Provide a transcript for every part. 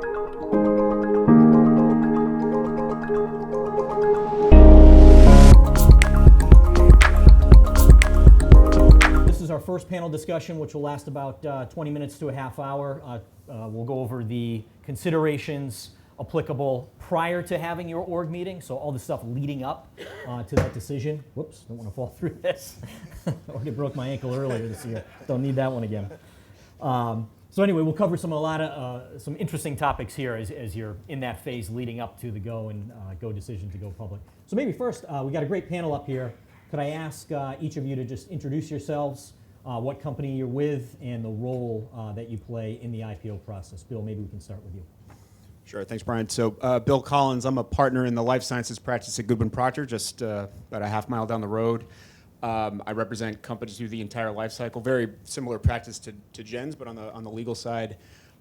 This is our first panel discussion, which will last about 20 minutes to a half hour. We'll go over the considerations applicable prior to having your org meeting, so all the stuff leading up to that decision. Whoops, don't want to fall through this. I broke my ankle earlier this year. Don't need that one again. So anyway, we'll cover some interesting topics here as you're in that phase leading up to the go decision to go public. So maybe first, we got a great panel up here. Could I ask each of you to just introduce yourselves, what company you're with, and the role that you play in the IPO process? Bill, maybe we can start with you. Sure, thanks, Brian. So Bill Collins, I'm a partner in the life sciences practice at Goodwin Procter, just about a half mile down the road. I represent companies through the entire life cycle, very similar practice to Jen's, but on the legal side.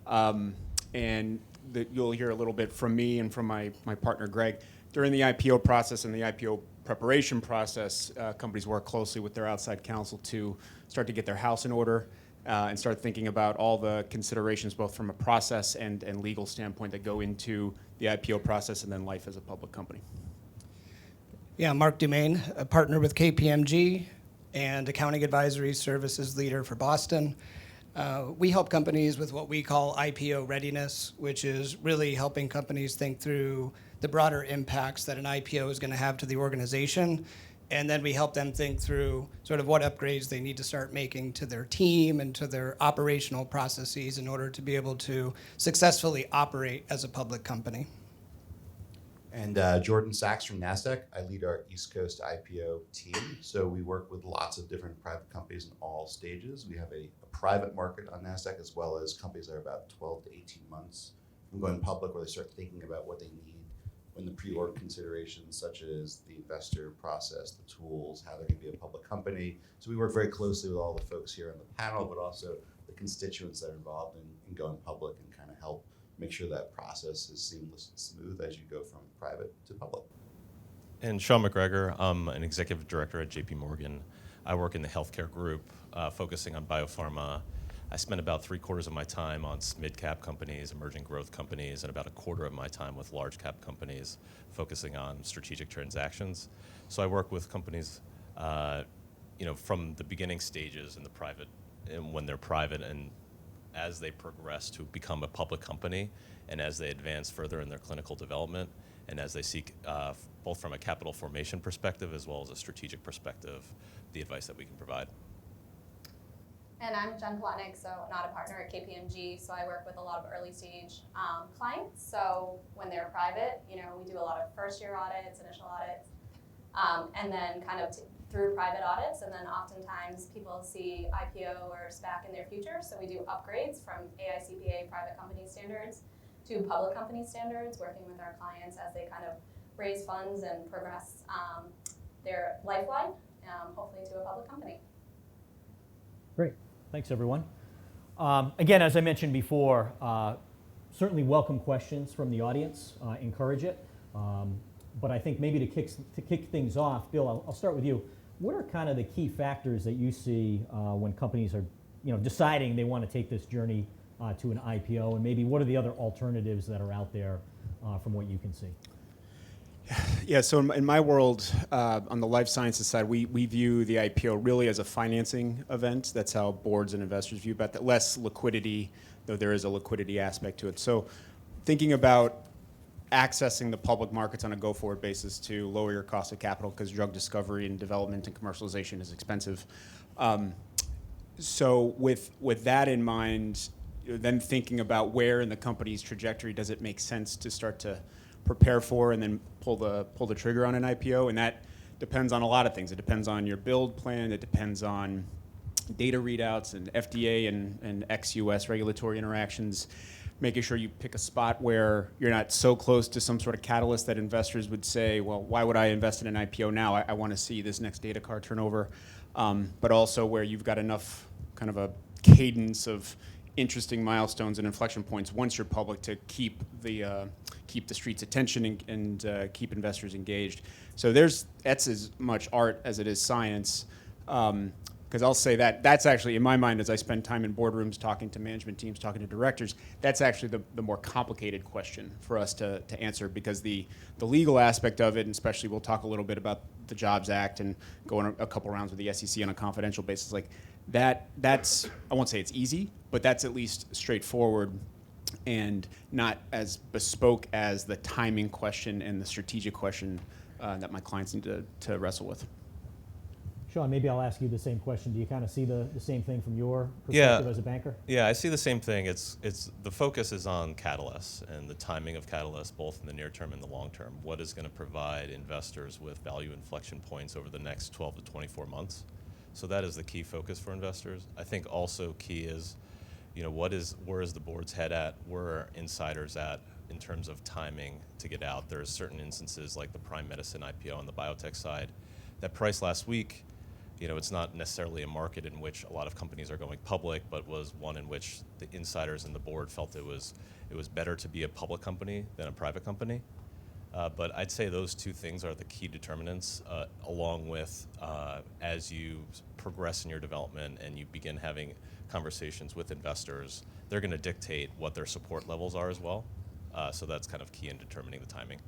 You'll hear a little bit from me and from my partner, Greg. During the IPO process and the IPO preparation process, companies work closely with their outside counsel to start to get their house in order and start thinking about all the considerations, both from a process and legal standpoint, that go into the IPO process and then life as a public company. Yeah, Mark Dumaine, a partner with KPMG and accounting advisory services leader for Boston. We help companies with what we call IPO readiness, which is really helping companies think through the broader impacts that an IPO is going to have to the organization. And then we help them think through sort of what upgrades they need to start making to their team and to their operational processes in order to be able to successfully operate as a public company. And Jordan Sachs from NASDAQ. I lead our East Coast IPO team. So we work with lots of different private companies in all stages. We have a private market on NASDAQ, as well as companies that are about 12 to 18 months from going public, where they start thinking about what they need when the pre-org considerations, such as the investor process, the tools, how they're going to be a public company. So we work very closely with all the folks here on the panel, but also the constituents that are involved in going public, and kind of help make sure that process is seamless and smooth as you go from private to public. And Sean McGregor, I'm an executive director at JP Morgan. I work in the healthcare group, focusing on biopharma. I spend about 3/4 of my time on mid-cap companies, emerging growth companies, and about 1/4 of my time with large-cap companies, focusing on strategic transactions. So I work with companies, from the beginning stages in the private, and when they're private, and as they progress to become a public company, and as they advance further in their clinical development, and as they seek, both from a capital formation perspective as well as a strategic perspective, the advice that we can provide. And I'm Jen Plotnick, so not a partner at KPMG, so I work with a lot of early stage clients. So when they're private, we do a lot of first year audits, initial audits, and then kind of through private audits, and then oftentimes people see IPO or SPAC in their future, so we do upgrades from AICPA private company standards to public company standards, working with our clients as they kind of raise funds and progress their lifeline, hopefully to a public company. Great. Thanks, everyone. Again, as I mentioned before, certainly welcome questions from the audience. Encourage it. But I think maybe to kick things off, Bill, I'll start with you. What are kind of the key factors that you see when companies are deciding they want to take this journey to an IPO, and maybe what are the other alternatives that are out there from what you can see? Yeah, so in my world, on the life sciences side, we view the IPO really as a financing event. That's how boards and investors view it, but less liquidity, though there is a liquidity aspect to it. So thinking about accessing the public markets on a go-forward basis to lower your cost of capital, because drug discovery and development and commercialization is expensive. So with that in mind, then thinking about where in the company's trajectory does it make sense to start to prepare for and then pull the trigger on an IPO, and that depends on a lot of things. It depends on your build plan. It depends on data readouts and FDA and ex-US regulatory interactions. Making sure you pick a spot where you're not so close to some sort of catalyst that investors would say, well, why would I invest in an IPO now? I want to see this next data card turnover. But also where you've got enough kind of a cadence of interesting milestones and inflection points once you're public to keep the street's attention and keep investors engaged. So that's as much art as it is science. Because I'll say that's actually, in my mind, as I spend time in boardrooms talking to management teams, talking to directors, that's actually the more complicated question for us to answer, because the legal aspect of it, and especially we'll talk a little bit about the Jobs Act and go on a couple rounds with the SEC on a confidential basis, like that's, I won't say it's easy, but that's at least straightforward and not as bespoke as the timing question and the strategic question that my clients need to wrestle with. Sean, maybe I'll ask you the same question. Do you kind of see the same thing from your perspective as a banker? Yeah, I see the same thing. It's the focus is on catalysts and the timing of catalysts, both in the near term and the long term. What is going to provide investors with value inflection points over the next 12 to 24 months? So that is the key focus for investors. I think also key is, where is the board's head at? Where are insiders at in terms of timing to get out? There are certain instances like the Prime Medicine IPO on the biotech side that priced last week. It's not necessarily a market in which a lot of companies are going public, but was one in which the insiders and the board felt it was better to be a public company than a private company. But I'd say those two things are the key determinants, along with as you progress in your development and you begin having conversations with investors, they're going to dictate what their support levels are as well. So that's kind of key in determining the timing.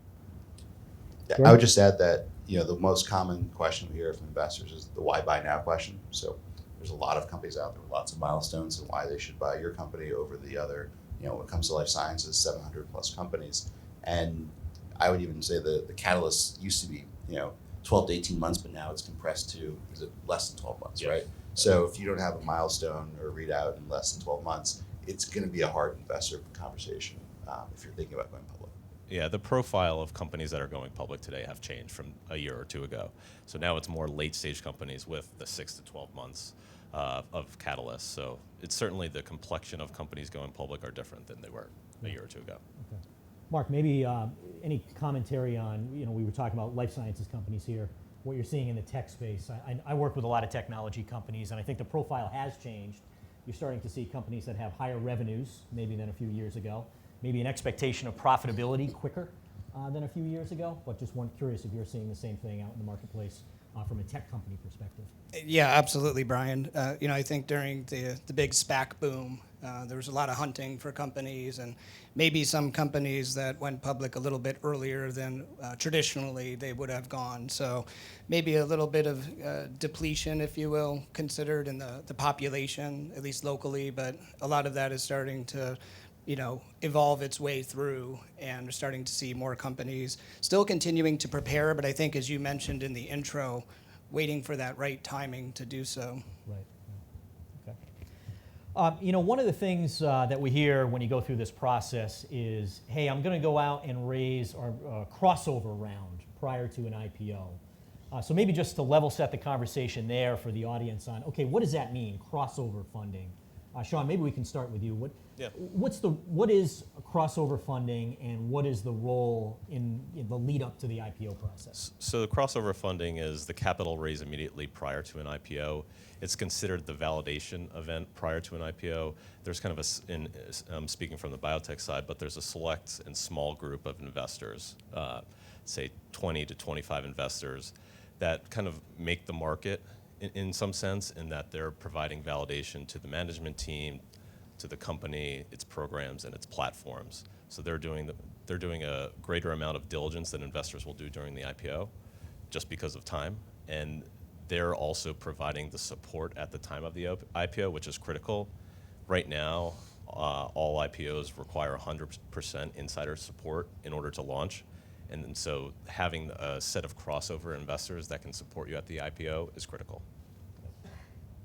Yeah, I would just add that the most common question we hear from investors is the why buy now question. So there's a lot of companies out there with lots of milestones and why they should buy your company over the other. When it comes to life sciences, 700 plus companies, and I would even say the catalyst used to be 12 to 18 months, but now it's compressed to less than 12 months, right? So if you don't have a milestone or a readout in less than 12 months, it's going to be a hard investor conversation if you're thinking about going public. Yeah, the profile of companies that are going public today have changed from a year or two ago. So now it's more late-stage companies with the 6 to 12 months of catalysts. So it's certainly the complexion of companies going public are different than they were a year or two ago. Okay. Mark, maybe any commentary on, we were talking about life sciences companies here, what you're seeing in the tech space. I work with a lot of technology companies, and I think the profile has changed. You're starting to see companies that have higher revenues maybe than a few years ago, maybe an expectation of profitability quicker than a few years ago, but just curious if you're seeing the same thing out in the marketplace from a tech company perspective. Yeah, absolutely, Brian. I think during the big SPAC boom, there was a lot of hunting for companies, and maybe some companies that went public a little bit earlier than traditionally they would have gone. So maybe a little bit of depletion, if you will, considered in the population, at least locally, but a lot of that is starting to evolve its way through, and we're starting to see more companies still continuing to prepare, but I think, as you mentioned in the intro, waiting for that right timing to do so. Right. Okay. One of the things that we hear when you go through this process is, hey, I'm going to go out and raise a crossover round prior to an IPO. So maybe just to level set the conversation there for the audience on, okay, what does that mean, crossover funding? Sean, maybe we can start with you. What is crossover funding, and what is the role in the lead up to the IPO process? So the crossover funding is the capital raise immediately prior to an IPO. It's considered the validation event prior to an IPO. There's kind of I'm speaking from the biotech side, but there's a select and small group of investors, say 20 to 25 investors, that kind of make the market in some sense, in that they're providing validation to the management team, to the company, its programs, and its platforms. So they're doing a greater amount of diligence than investors will do during the IPO, just because of time. And they're also providing the support at the time of the IPO, which is critical. Right now, all IPOs require 100% insider support in order to launch. And so having a set of crossover investors that can support you at the IPO is critical.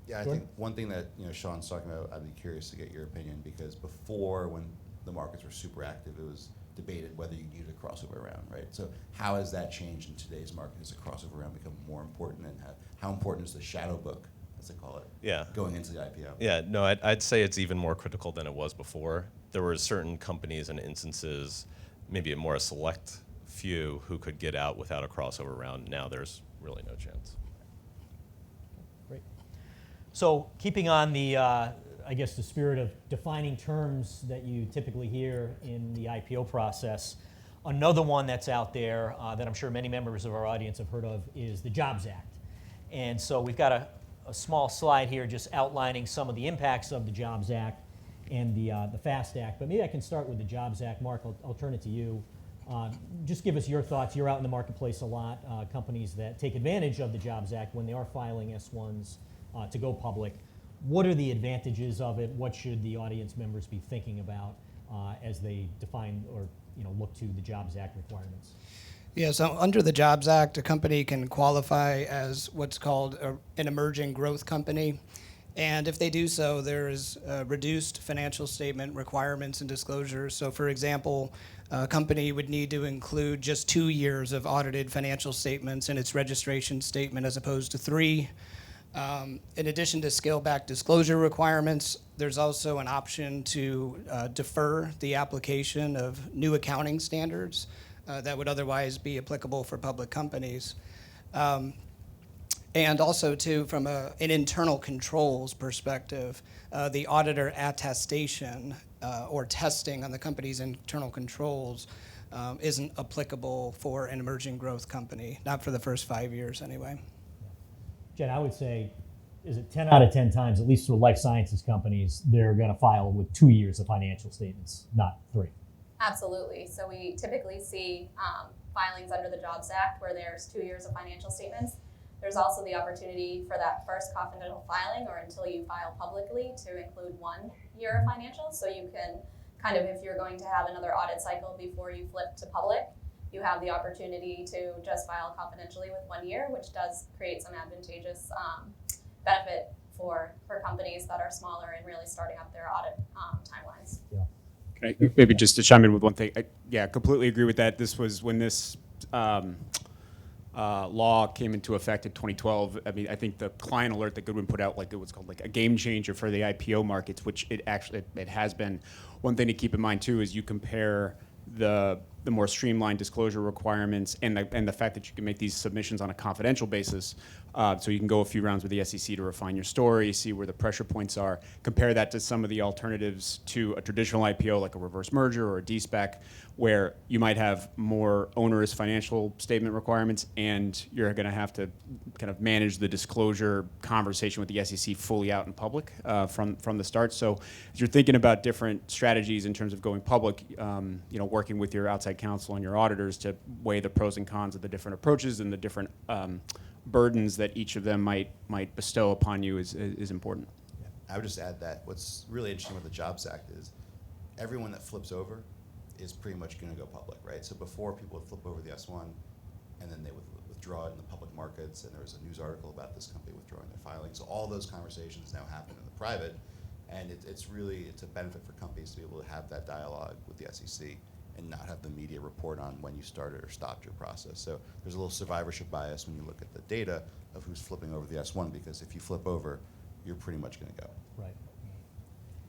Yeah, I think one thing that Sean's talking about, I'd be curious to get your opinion, because before, when the markets were super active, it was debated whether you needed a crossover round, right? So how has that changed in today's market? Has a crossover round become more important, and how important is the shadow book, as they call it, going into the IPO? Yeah, no, I'd say it's even more critical than it was before. There were certain companies and instances, maybe a select few, who could get out without a crossover round. Now there's really no chance. Great. So keeping on the, the spirit of defining terms that you typically hear in the IPO process, another one that's out there that I'm sure many members of our audience have heard of is the Jobs Act. And so we've got a small slide here just outlining some of the impacts of the Jobs Act and the FAST Act. But maybe I can start with the Jobs Act. Mark, I'll turn it to you. Just give us your thoughts. You're out in the marketplace a lot. Companies that take advantage of the Jobs Act when they are filing S1s to go public. What are the advantages of it? What should the audience members be thinking about as they define or look to the Jobs Act requirements? Yeah, so under the Jobs Act, a company can qualify as what's called an emerging growth company. And if they do so, there is reduced financial statement requirements and disclosures. So for example, a company would need to include just 2 years of audited financial statements in its registration statement as opposed to 3. In addition to scale-back disclosure requirements, there's also an option to defer the application of new accounting standards that would otherwise be applicable for public companies. And also, too, from an internal controls perspective, the auditor attestation or testing on the company's internal controls isn't applicable for an emerging growth company, not for the first 5 years anyway. Jen, I would say, is it 10 out of 10 times, at least for life sciences companies, they're going to file with 2 years of financial statements, not 3? Absolutely. So we typically see filings under the Jobs Act where there's 2 years of financial statements. There's also the opportunity for that first confidential filing or until you file publicly to include 1 year of financials. So you can kind of, if you're going to have another audit cycle before you flip to public, you have the opportunity to just file confidentially with 1 year, which does create some advantageous benefit for companies that are smaller and really starting up their audit timelines. Yeah. Can I, maybe just to chime in with one thing. I completely agree with that. This was when this law came into effect in 2012. I mean, I think the client alert that Goodwin put out, like it was called like a game changer for the IPO markets, which it has been. One thing to keep in mind too is you compare the more streamlined disclosure requirements and the fact that you can make these submissions on a confidential basis. So you can go a few rounds with the SEC to refine your story, see where the pressure points are. Compare that to some of the alternatives to a traditional IPO like a reverse merger or a de-SPAC, where you might have more onerous financial statement requirements and you're going to have to kind of manage the disclosure conversation with the SEC fully out in public from the start. So as you're thinking about different strategies in terms of going public, working with your outside counsel and your auditors to weigh the pros and cons of the different approaches and the different burdens that each of them might bestow upon you is important. Yeah. I would just add that what's really interesting with the Jobs Act is everyone that flips over is pretty much going to go public, right? So before, people would flip over the S1 and then they would withdraw it in the public markets, and there was a news article about this company withdrawing their filing. So all those conversations now happen in the private, and it's a benefit for companies to be able to have that dialogue with the SEC and not have the media report on when you started or stopped your process. So there's a little survivorship bias when you look at the data of who's flipping over the S1, because if you flip over, you're pretty much going to go. Right.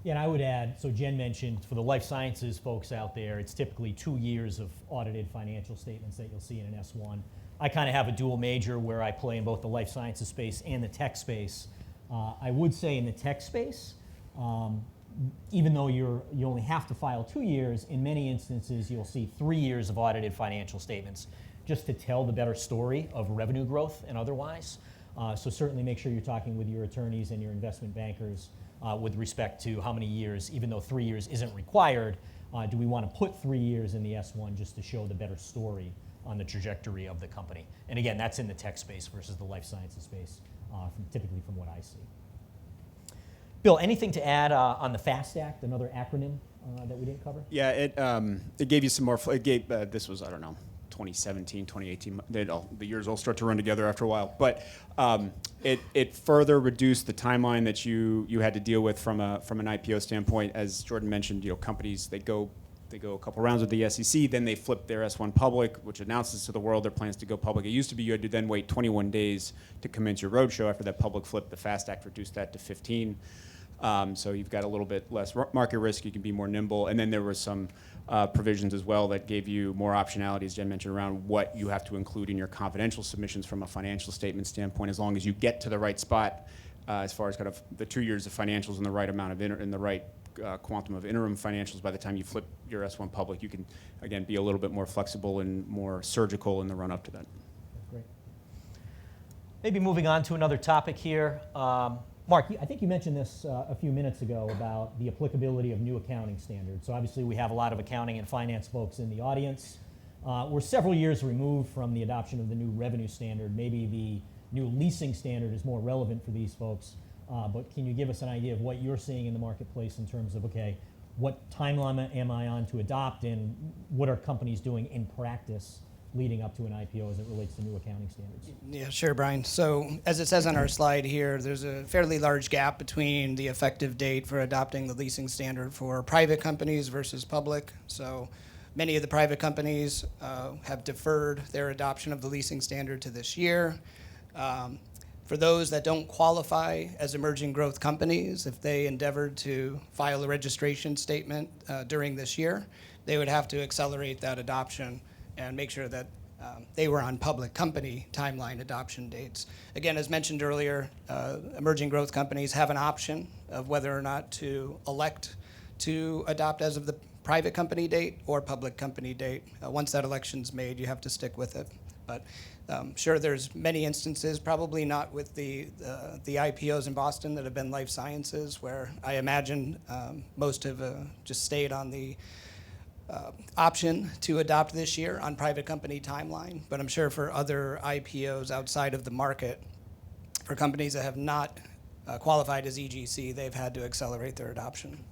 Yeah, and I would add, so Jen mentioned for the life sciences folks out there, it's typically 2 years of audited financial statements that you'll see in an S1. I kind of have a dual major where I play in both the life sciences space and the tech space. I would say in the tech space, even though you only have to file 2 years, in many instances you'll see 3 years of audited financial statements just to tell the better story of revenue growth and otherwise. So certainly make sure you're talking with your attorneys and your investment bankers with respect to how many years, even though 3 years isn't required, do we want to put 3 years in the S1 just to show the better story on the trajectory of the company? And again, that's in the tech space versus the life sciences space, typically from what I see. Bill, anything to add on the FAST Act, another acronym that we didn't cover? Yeah, it gave you some more. It gave this was 2017, 2018. The years all start to run together after a while. But it further reduced the timeline that you had to deal with from an IPO standpoint. As Jordan mentioned, companies they go a couple rounds with the SEC, then they flip their S1 public, which announces to the world their plans to go public. It used to be you had to then wait 21 days to commence your roadshow. After that public flip, the FAST Act reduced that to 15. So you've got a little bit less market risk. You can be more nimble. And then there were some provisions as well that gave you more optionality, as Jen mentioned, around what you have to include in your confidential submissions from a financial statement standpoint, as long as you get to the right spot as far as kind of the 2 years of financials and the right amount of in the right quantum of interim financials. By the time you flip your S1 public, you can, again, be a little bit more flexible and more surgical in the run-up to that. Great. Maybe moving on to another topic here. Mark, I think you mentioned this a few minutes ago about the applicability of new accounting standards. So obviously we have a lot of accounting and finance folks in the audience. We're several years removed from the adoption of the new revenue standard. Maybe the new leasing standard is more relevant for these folks. But can you give us an idea of what you're seeing in the marketplace in terms of, okay, what timeline am I on to adopt, and what are companies doing in practice leading up to an IPO as it relates to new accounting standards? Yeah, sure, Brian. So as it says on our slide here, there's a fairly large gap between the effective date for adopting the leasing standard for private companies versus public. So many of the private companies have deferred their adoption of the leasing standard to this year. For those that don't qualify as emerging growth companies, if they endeavored to file a registration statement during this year, they would have to accelerate that adoption and make sure that they were on public company timeline adoption dates. Again, as mentioned earlier, emerging growth companies have an option of whether or not to elect to adopt as of the private company date or public company date. Once that election's made, you have to stick with it. But sure, there's many instances, probably not with the IPOs in Boston that have been life sciences, where I imagine most have just stayed on the option to adopt this year on private company timeline. But I'm sure for other IPOs outside of the market, for companies that have not qualified as EGC, they've had to accelerate their adoption.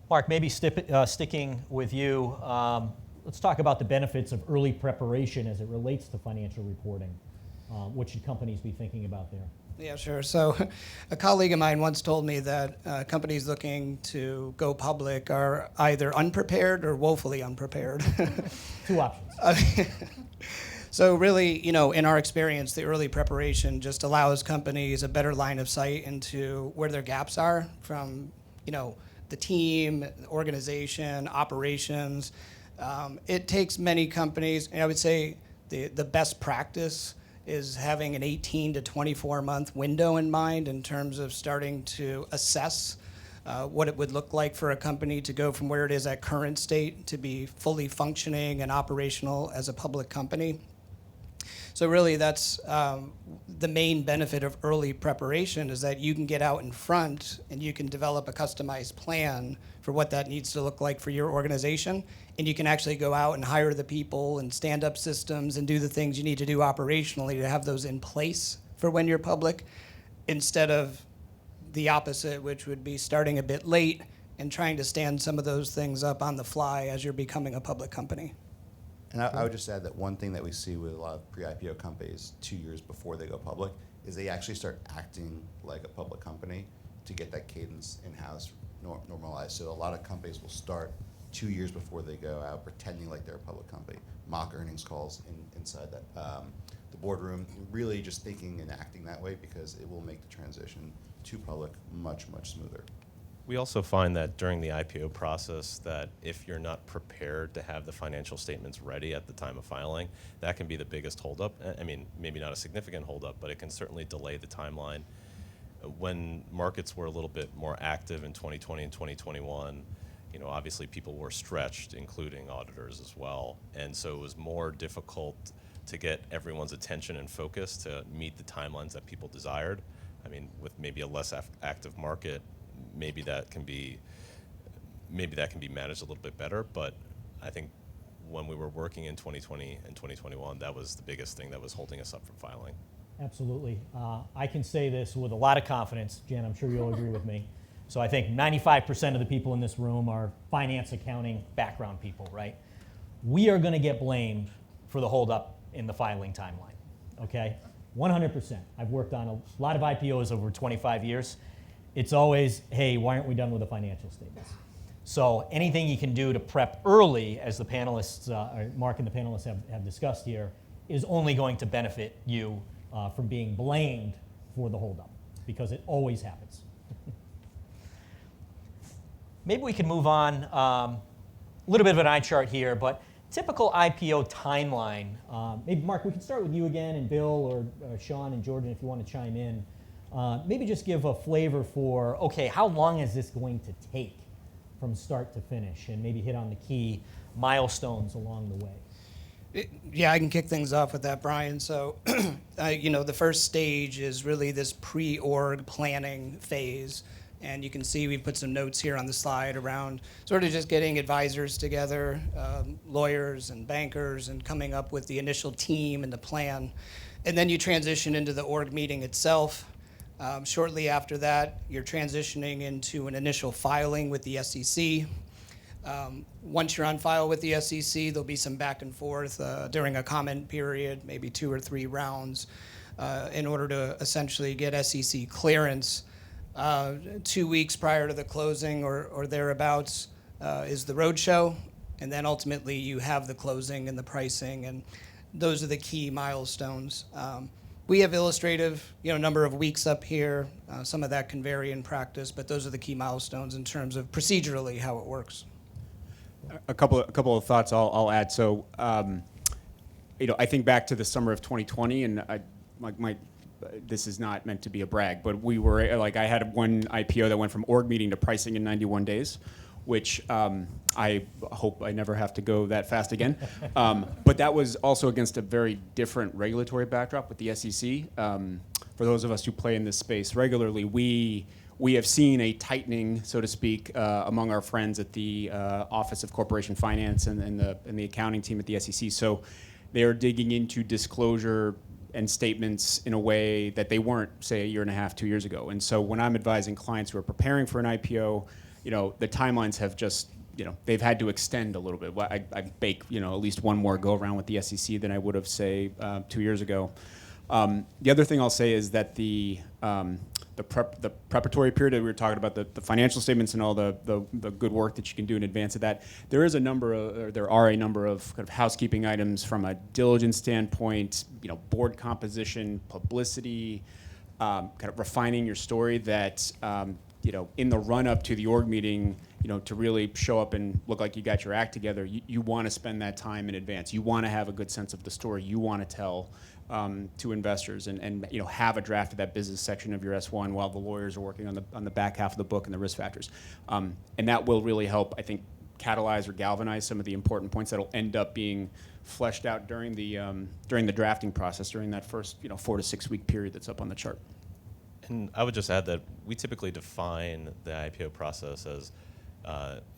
Mark, maybe sticking with you, let's talk about the benefits of early preparation as it relates to financial reporting. What should companies be thinking about there? Yeah, sure. So a colleague of mine once told me that companies looking to go public are either unprepared or woefully unprepared. Two options. So really, in our experience, the early preparation just allows companies a better line of sight into where their gaps are from, the team, organization, operations. It takes many companies, and I would say the best practice is having an 18 to 24 month window in mind in terms of starting to assess what it would look like for a company to go from where it is at current state to be fully functioning and operational as a public company. So really that's the main benefit of early preparation, is that you can get out in front and you can develop a customized plan for what that needs to look like for your organization. And you can actually go out and hire the people and stand up systems and do the things you need to do operationally to have those in place for when you're public, instead of the opposite, which would be starting a bit late and trying to stand some of those things up on the fly as you're becoming a public company. And I would just add that one thing that we see with a lot of pre-IPO companies 2 years before they go public is they actually start acting like a public company to get that cadence in-house normalized. So a lot of companies will start 2 years before they go out pretending like they're a public company, mock earnings calls inside that the boardroom, really just thinking and acting that way, because it will make the transition to public much, much smoother. We also find that during the IPO process, that if you're not prepared to have the financial statements ready at the time of filing, that can be the biggest holdup. I mean, maybe not a significant holdup, but it can certainly delay the timeline. When markets were a little bit more active in 2020 and 2021, obviously people were stretched, including auditors as well. And so it was more difficult to get everyone's attention and focus to meet the timelines that people desired. I mean, with maybe a less active market, maybe that can be managed a little bit better. But I think when we were working in 2020 and 2021, that was the biggest thing that was holding us up from filing. Absolutely. I can say this with a lot of confidence. Jen, I'm sure you'll agree with me. So I think 95% of the people in this room are finance, accounting background people, right? We are going to get blamed for the holdup in the filing timeline, okay? 100%. I've worked on a lot of IPOs over 25 years. It's always, hey, why aren't we done with the financial statements? So anything you can do to prep early, as the panelists, Mark and the panelists have discussed here, is only going to benefit you from being blamed for the holdup, because it always happens. Maybe we can move on. A little bit of an eye chart here, but typical IPO timeline. Maybe Mark, we can start with you again, and Bill or Sean and Jordan, if you want to chime in. Maybe just give a flavor for, okay, how long is this going to take from start to finish, and maybe hit on the key milestones along the way. Yeah, I can kick things off with that, Brian. So, the first stage is really this pre-org planning phase. And you can see we've put some notes here on the slide around sort of just getting advisors together, lawyers and bankers, and coming up with the initial team and the plan. And then you transition into the org meeting itself. Shortly after that, you're transitioning into an initial filing with the SEC. Once you're on file with the SEC, there'll be some back and forth during a comment period, maybe 2 or 3 rounds, in order to essentially get SEC clearance. 2 weeks prior to the closing or thereabouts is the roadshow, and then ultimately you have the closing and the pricing, and those are the key milestones. We have illustrative, number of weeks up here. Some of that can vary in practice, but those are the key milestones in terms of procedurally how it works. A couple of thoughts I'll add. So, I think back to the summer of 2020, and this is not meant to be a brag, but we were I had one IPO that went from org meeting to pricing in 91 days, which I hope I never have to go that fast again. But that was also against a very different regulatory backdrop with the SEC. For those of us who play in this space regularly, we have seen a tightening, so to speak, among our friends at the Office of Corporation Finance and the accounting team at the SEC. So they are digging into disclosure and statements in a way that they weren't, say, a year and a half, 2 years ago. And so when I'm advising clients who are preparing for an IPO, the timelines have just, they've had to extend a little bit. I bake, at least one more go around with the SEC than I would have, say, 2 years ago. The other thing I'll say is that the preparatory period that we were talking about, the financial statements and all the good work that you can do in advance of that, there are a number of kind of housekeeping items from a diligence standpoint, board composition, publicity, kind of refining your story that, in the run up to the org meeting, to really show up and look like you got your act together, you want to spend that time in advance. You want to have a good sense of the story you want to tell to investors, and have a draft of that business section of your S1 while the lawyers are working on the back half of the book and the risk factors, and that will really help, I think, catalyze or galvanize some of the important points that'll end up being fleshed out during the drafting process during that first 4 to 6 week period that's up on the chart. And I would just add that we typically define the IPO process as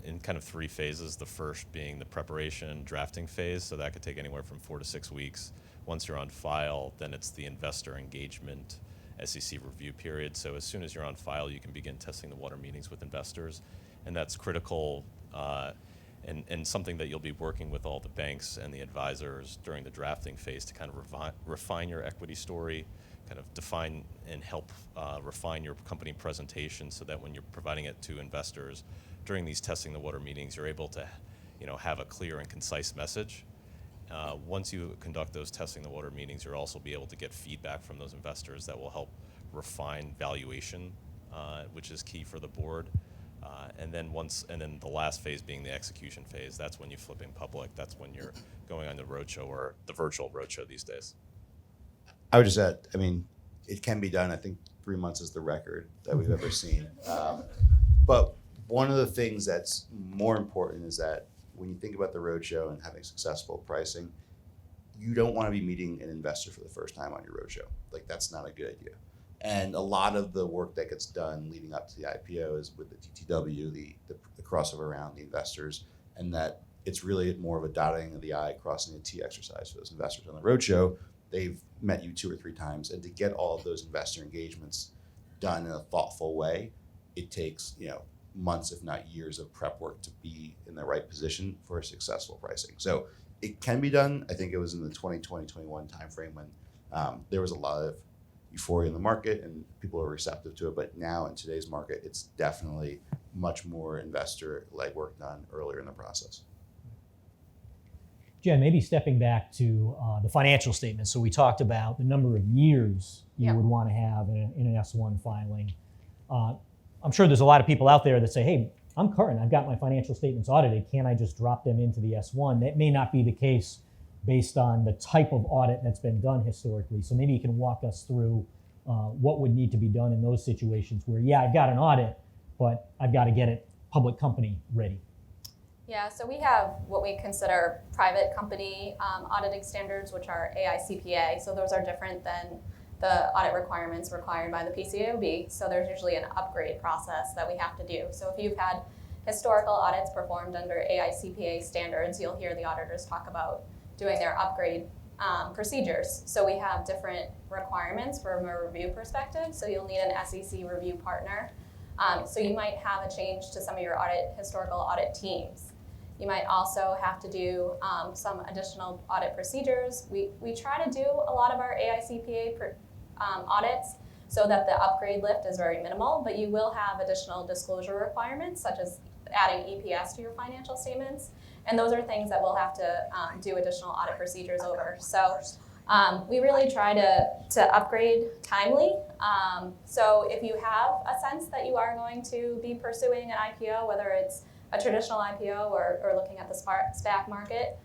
in kind of 3 phases. The first being the preparation drafting phase, so that could take anywhere from 4 to 6 weeks. Once you're on file, then it's the investor engagement SEC review period. So as soon as you're on file, you can begin testing the water meetings with investors, and that's critical and something that you'll be working with all the banks and the advisors during the drafting phase to kind of refine your equity story, kind of define and help refine your company presentation, so that when you're providing it to investors during these testing the water meetings, you're able to have a clear and concise message. Once you conduct those testing the water meetings, you'll also be able to get feedback from those investors that will help refine valuation, which is key for the board. And then the last phase being the execution phase, that's when you flipping public. That's when you're going on the roadshow or the virtual roadshow these days. I would just add, it can be done. I think 3 months is the record that we've ever seen. But one of the things that's more important is that when you think about the roadshow and having successful pricing, you don't want to be meeting an investor for the first time on your roadshow. That's not a good idea. And a lot of the work that gets done leading up to the IPO is with the TTW, the crossover around the investors, and that it's really more of a dotting of the I, crossing the T exercise for those investors on the roadshow. They've met you 2 or 3 times, and to get all of those investor engagements done in a thoughtful way, it takes months, if not years, of prep work to be in the right position for successful pricing. So it can be done. I think it was in the 2020-21 timeframe when there was a lot of euphoria in the market and people are receptive to it. But now in today's market, it's definitely much more investor legwork done earlier in the process. Jen, maybe stepping back to the financial statements. So we talked about the number of years you would want to have in an S1 filing. I'm sure there's a lot of people out there that say, hey, I'm current. I've got my financial statements audited. Can't I just drop them into the S1? That may not be the case based on the type of audit that's been done historically. So maybe you can walk us through what would need to be done in those situations where, I've got an audit, but I've got to get it public company ready. Yeah, so we have what we consider private company auditing standards, which are AICPA. So those are different than the audit requirements required by the PCAOB. So there's usually an upgrade process that we have to do. So if you've had historical audits performed under AICPA standards, you'll hear the auditors talk about doing their upgrade procedures. So we have different requirements from a review perspective. So you'll need an SEC review partner. So you might have a change to some of your historical audit teams. You might also have to do some additional audit procedures. We try to do a lot of our AICPA audits so that the upgrade lift is very minimal, but you will have additional disclosure requirements, such as adding EPS to your financial statements. And those are things that we'll have to do additional audit procedures over. So we really try to upgrade timely. So if you have a sense that you are going to be pursuing an IPO, whether it's a traditional IPO or looking at the SPAC market,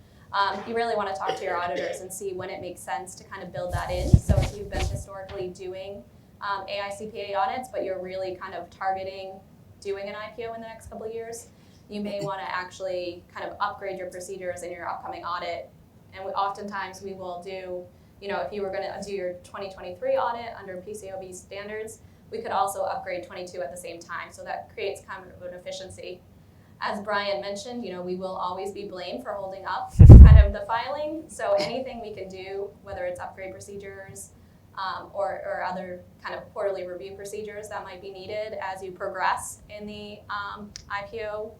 you really want to talk to your auditors and see when it makes sense to kind of build that in. So if you've been historically doing AICPA audits, but you're really kind of targeting doing an IPO in the next couple of years, you may want to actually kind of upgrade your procedures in your upcoming audit. And oftentimes we will do, if you were going to do your 2023 audit under PCAOB standards, we could also upgrade 22 at the same time. So that creates kind of an efficiency. As Brian mentioned, we will always be blamed for holding up kind of the filing. So anything we can do, whether it's upgrade procedures or other kind of quarterly review procedures that might be needed as you progress in the IPO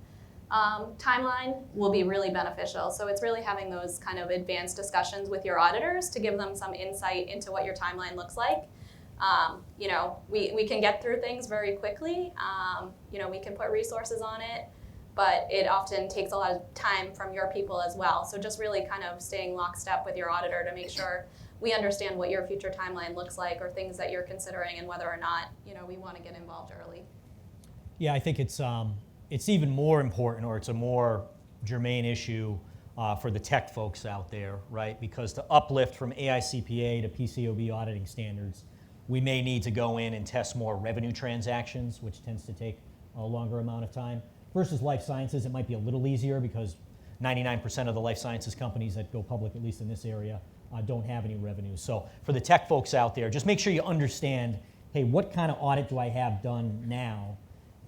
timeline, will be really beneficial. So it's really having those kind of advanced discussions with your auditors to give them some insight into what your timeline looks like. We can get through things very quickly. We can put resources on it, but it often takes a lot of time from your people as well. So just really kind of staying lockstep with your auditor to make sure we understand what your future timeline looks like or things that you're considering and whether or not, we want to get involved early. Yeah, I think it's even more important, or it's a more germane issue for the tech folks out there, right? Because to uplift from AICPA to PCAOB auditing standards, we may need to go in and test more revenue transactions, which tends to take a longer amount of time. Versus life sciences, it might be a little easier because 99% of the life sciences companies that go public, at least in this area, don't have any revenue. So for the tech folks out there, just make sure you understand, hey, what kind of audit do I have done now?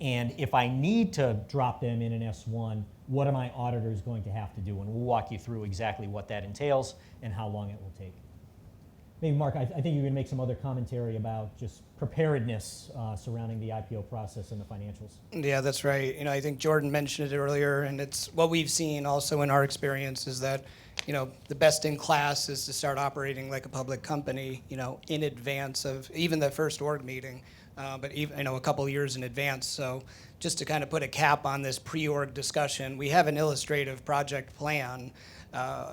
And if I need to drop them in an S1, what are my auditors going to have to do? And we'll walk you through exactly what that entails and how long it will take. Maybe, Mark, I think you're going to make some other commentary about just preparedness surrounding the IPO process and the financials. Yeah, that's right. I think Jordan mentioned it earlier, and it's what we've seen also in our experience is that, the best in class is to start operating like a public company, in advance of even the first org meeting, but even, a couple years in advance. So just to kind of put a cap on this pre-org discussion, we have an illustrative project plan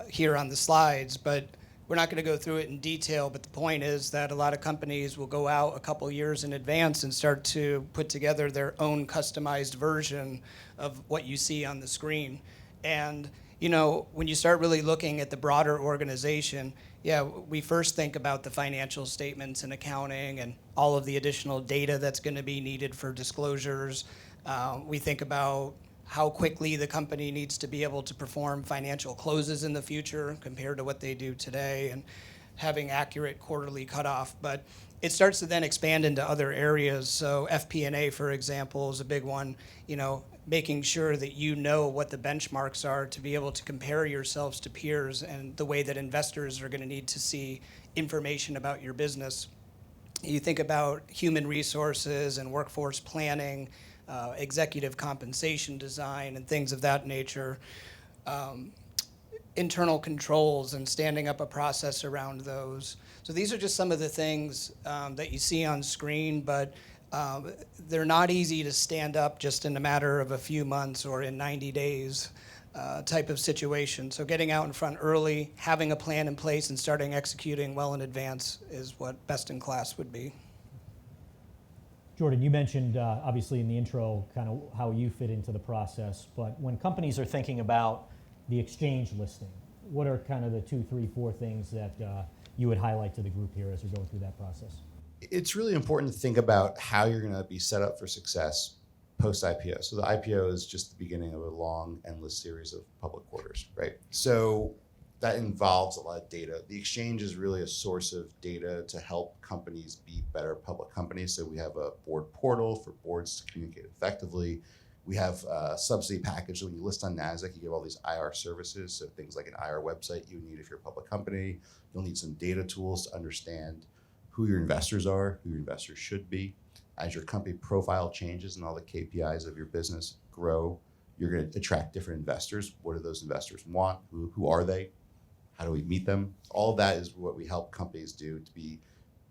here on the slides, but we're not going to go through it in detail, but the point is that a lot of companies will go out a couple years in advance and start to put together their own customized version of what you see on the screen. And, when you start really looking at the broader organization, we first think about the financial statements and accounting and all of the additional data that's going to be needed for disclosures. We think about how quickly the company needs to be able to perform financial closes in the future compared to what they do today, and having accurate quarterly cutoff. But it starts to then expand into other areas. So FP&A, for example, is a big one. Making sure that what the benchmarks are to be able to compare yourselves to peers, and the way that investors are going to need to see information about your business. You think about human resources and workforce planning, executive compensation design, and things of that nature. Internal controls and standing up a process around those. So these are just some of the things that you see on screen, but they're not easy to stand up just in a matter of a few months or in 90 days type of situation. So getting out in front early, having a plan in place, and starting executing well in advance is what best in class would be. Jordan, you mentioned obviously in the intro kind of how you fit into the process, but when companies are thinking about the exchange listing, what are kind of the 2, 3, 4 things that you would highlight to the group here as you're going through that process? It's really important to think about how you're going to be set up for success post-IPO. So the IPO is just the beginning of a long, endless series of public quarters, right? So that involves a lot of data. The exchange is really a source of data to help companies be better public companies. So we have a board portal for boards to communicate effectively. We have a subsidy package. So when you list on NASDAQ, you get all these IR services. So things like an IR website you need if you're a public company. You'll need some data tools to understand who your investors are, who your investors should be. As your company profile changes and all the KPIs of your business grow, you're going to attract different investors. What do those investors want? Who are they? How do we meet them? All of that is what we help companies do to be.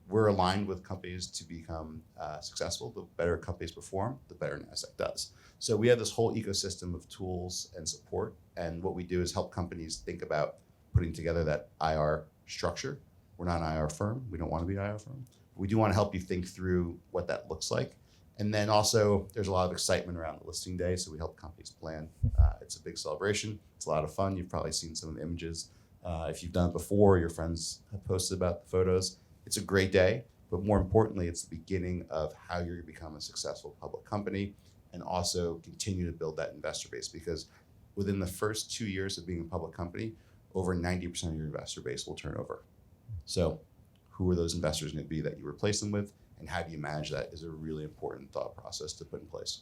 We're aligned with companies to become successful. The better companies perform, the better NASDAQ does. So we have this whole ecosystem of tools and support. And what we do is help companies think about putting together that IR structure. We're not an IR firm. We don't want to be an IR firm. We do want to help you think through what that looks like. And then also, there's a lot of excitement around the listing day, so we help companies plan. It's a big celebration. It's a lot of fun. You've probably seen some of the images. If you've done it before, your friends have posted about the photos. It's a great day, but more importantly, it's the beginning of how you're going to become a successful public company and also continue to build that investor base, because within the first 2 years of being a public company, over 90% of your investor base will turn over. So who are those investors going to be that you replace them with, and how do you manage that is a really important thought process to put in place.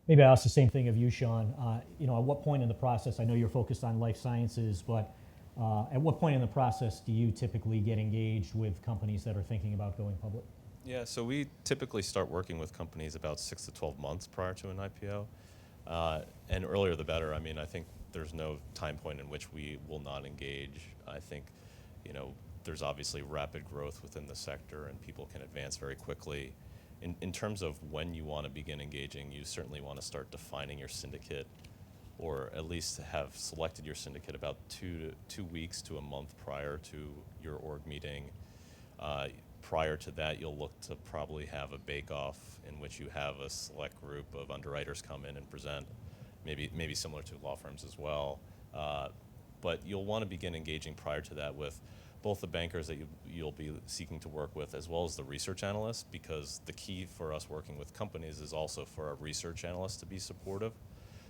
Maybe I ask the same thing of you, Sean. At what point in the process, I know you're focused on life sciences, but at what point in the process do you typically get engaged with companies that are thinking about going public? Yeah, so we typically start working with companies about 6 to 12 months prior to an IPO. And earlier the better. I mean, I think there's no time point in which we will not engage. I think, there's obviously rapid growth within the sector and people can advance very quickly. In terms of when you want to begin engaging, you certainly want to start defining your syndicate, or at least have selected your syndicate about 2 weeks to a month prior to your org meeting. Prior to that, you'll look to probably have a bake-off in which you have a select group of underwriters come in and present, maybe similar to law firms as well. But you'll want to begin engaging prior to that with both the bankers that you'll be seeking to work with, as well as the research analysts, because the key for us working with companies is also for our research analysts to be supportive.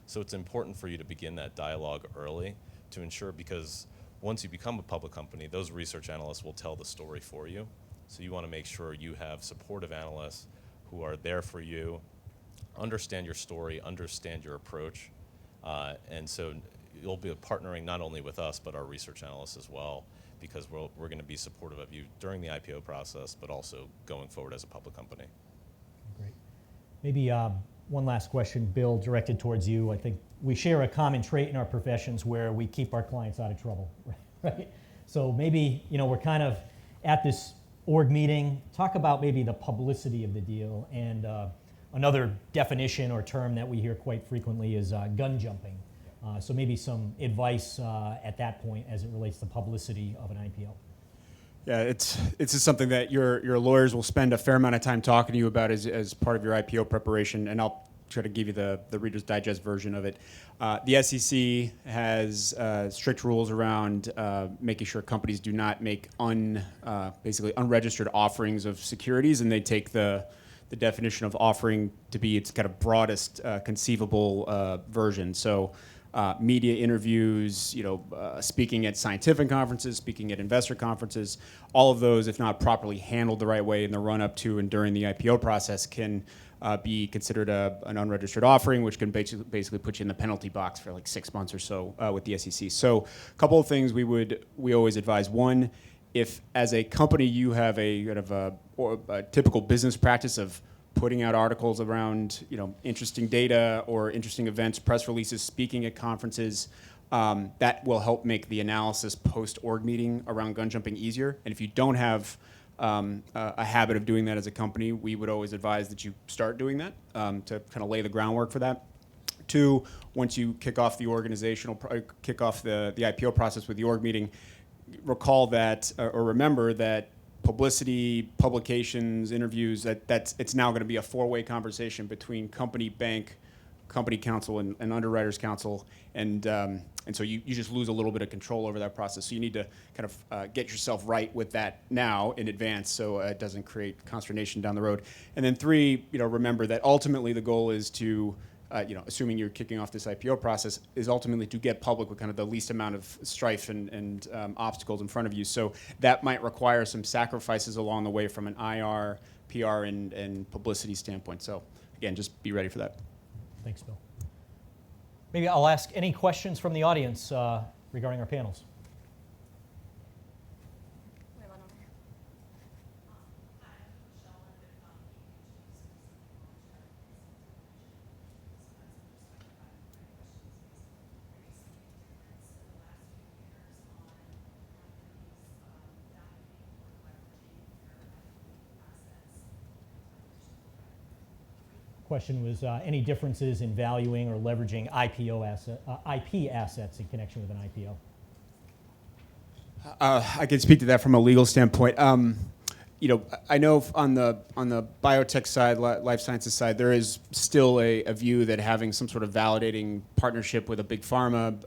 So it's important for you to begin that dialogue early to ensure, because once you become a public company, those research analysts will tell the story for you. So you want to make sure you have supportive analysts who are there for you, understand your story, understand your approach. And so you'll be partnering not only with us, but our research analysts as well, because we're going to be supportive of you during the IPO process, but also going forward as a public company. Great. Maybe one last question, Bill, directed towards you. I think we share a common trait in our professions where we keep our clients out of trouble, right? So maybe, we're kind of at this org meeting. Talk about maybe the publicity of the deal. And another definition or term that we hear quite frequently is gun jumping. So maybe some advice at that point as it relates to publicity of an IPO. Yeah, it's just something that your lawyers will spend a fair amount of time talking to you about as part of your IPO preparation, and I'll try to give you the Reader's Digest version of it. The SEC has strict rules around making sure companies do not make basically unregistered offerings of securities, and they take the definition of offering to be its kind of broadest conceivable version. So media interviews, speaking at scientific conferences, speaking at investor conferences, all of those, if not properly handled the right way in the run-up to and during the IPO process, can be considered an unregistered offering, which can basically put you in the penalty box for like 6 months or so with the SEC. So a couple of things we always advise. One, if as a company you have a kind of a typical business practice of putting out articles around interesting data or interesting events, press releases, speaking at conferences, that will help make the analysis post-org meeting around gun jumping easier. And if you don't have a habit of doing that as a company, we would always advise that you start doing that to kind of lay the groundwork for that. Two, once you kick off the kick off the IPO process with the org meeting, recall that or remember that publicity, publications, interviews, it's now going to be a four-way conversation between company, bank, company counsel and underwriters counsel, and so you just lose a little bit of control over that process. So you need to kind of get yourself right with that now in advance, so it doesn't create consternation down the road. And then 3, remember that ultimately the goal is to, assuming you're kicking off this IPO process, is ultimately to get public with kind of the least amount of strife and obstacles in front of you. So that might require some sacrifices along the way from an IR, PR, and publicity standpoint. So again, just be ready for that. Thanks, Bill. Maybe I'll ask any questions from the audience regarding our panels. We have one over here. Question was any differences in valuing or leveraging IP assets in connection with an IPO? I can speak to that from a legal standpoint. I know on the biotech side, life sciences side, there is still a view that having some sort of validating partnership with a big pharma,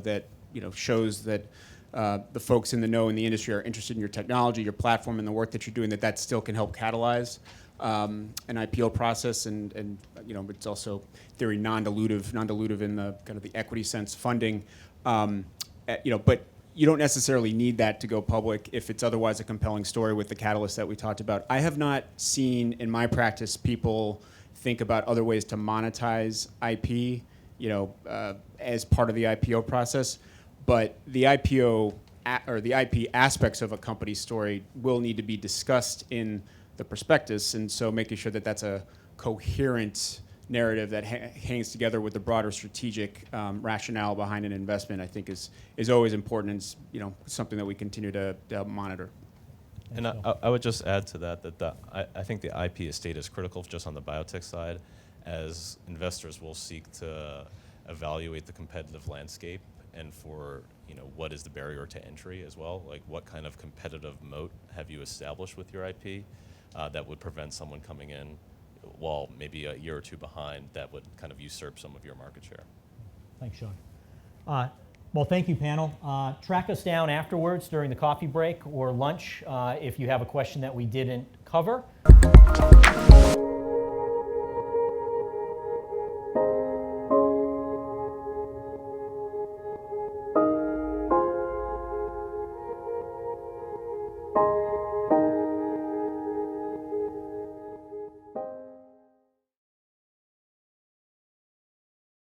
that shows that the folks in the know in the industry are interested in your technology, your platform, and the work that you're doing, that still can help catalyze an IPO process, and it's also theory non-dilutive in the kind of the equity sense funding, but you don't necessarily need that to go public if it's otherwise a compelling story with the catalyst that we talked about. I have not seen in my practice people think about other ways to monetize IP, as part of the IPO process, but the IPO or the IP aspects of a company's story will need to be discussed in the prospectus, and so making sure that that's a coherent narrative that hangs together with the broader strategic rationale behind an investment, I think is always important, and something that we continue to monitor. And I would just add to that I think the IP estate is critical just on the biotech side, as investors will seek to evaluate the competitive landscape and for what is the barrier to entry as well, like what kind of competitive moat have you established with your IP that would prevent someone coming in while maybe a year or 2 behind that would kind of usurp some of your market share. Thanks, Sean. Well, thank you, panel. Track us down afterwards during the coffee break or lunch if you have a question that we didn't cover.